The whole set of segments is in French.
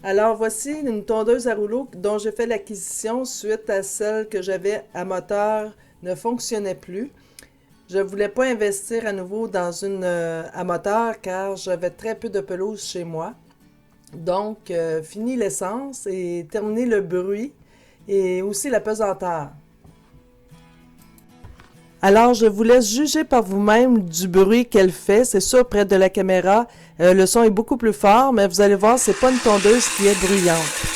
Alors voici une tondeuse à rouleau dont j'ai fait l'acquisition suite à celle que j'avais à moteur ne fonctionnait plus. Je ne voulais pas investir à nouveau dans une à moteur car j'avais très peu de pelouse chez moi. Donc, fini l'essence et terminé le bruit et aussi la pesanteur. Alors, je vous laisse juger par vous-même du bruit qu'elle fait. C'est sûr, près de la caméra, le son est beaucoup plus fort, mais vous allez voir, c'est pas une tondeuse qui est bruyante.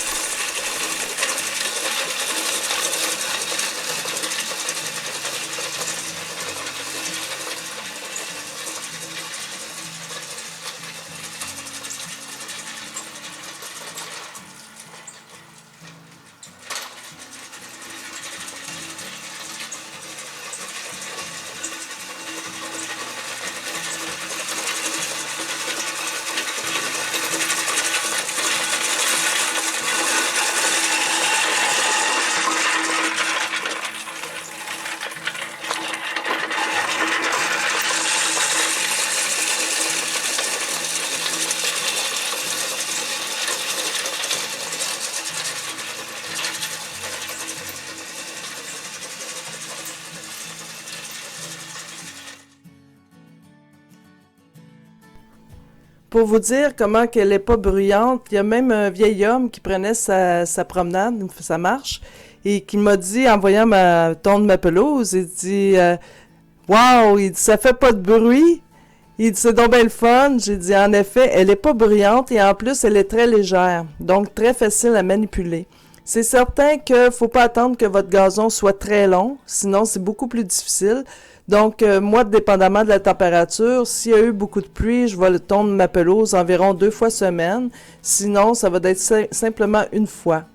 Pour vous dire comment qu'elle est pas bruyante, il y a même un vieil homme qui prenait sa promenade, sa marche, et qui m'a dit, en voyant tondre ma pelouse, il dit Wow, il dit, ça fait pas de bruit. Il dit, c'est donc bien le fun. J'ai dit, en effet, elle est pas bruyante et en plus, elle est très légère, donc très facile à manipuler. C'est certain qu'il faut pas attendre que votre gazon soit très long, sinon c'est beaucoup plus difficile. Donc, moi, dépendamment de la température, s'il y a eu beaucoup de pluie, je vais le tondre ma pelouse environ 2 fois semaine. Sinon, ça va être simplement une fois.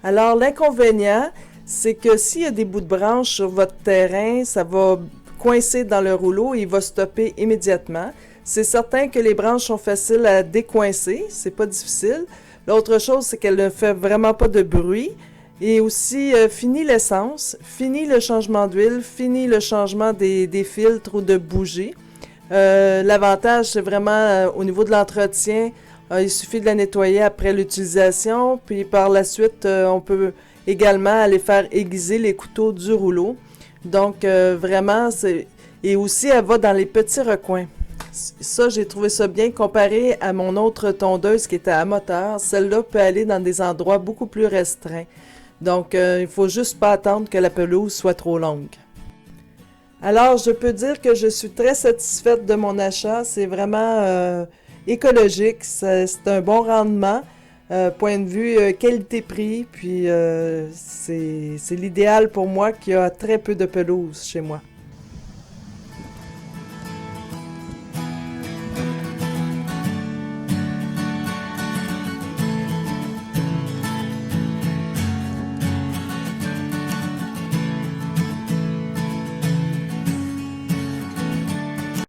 Alors, l'inconvénient, c'est que s'il y a des bouts de branches sur votre terrain, ça va coincer dans le rouleau et il va stopper immédiatement. C'est certain que les branches sont faciles à décoincer, c'est pas difficile. L'autre chose, c'est qu'elle ne fait vraiment pas de bruit. Et aussi, fini l'essence, fini le changement d'huile, fini le changement des filtres ou de bougies. L'avantage, c'est vraiment au niveau de l'entretien. Il suffit de la nettoyer après l'utilisation, puis par la suite, on peut également aller faire aiguiser les couteaux du rouleau. Donc, vraiment, c'est... Et aussi, elle va dans les petits recoins. Ça, j'ai trouvé ça bien comparé à mon autre tondeuse qui était à moteur. Celle-là peut aller dans des endroits beaucoup plus restreints. Donc, il faut juste pas attendre que la pelouse soit trop longue. Alors, je peux dire que je suis très satisfaite de mon achat. C'est vraiment écologique. C'est un bon rendement. Point de vue qualité-prix. Puis, c'est l'idéal pour moi qui a très peu de pelouse chez moi.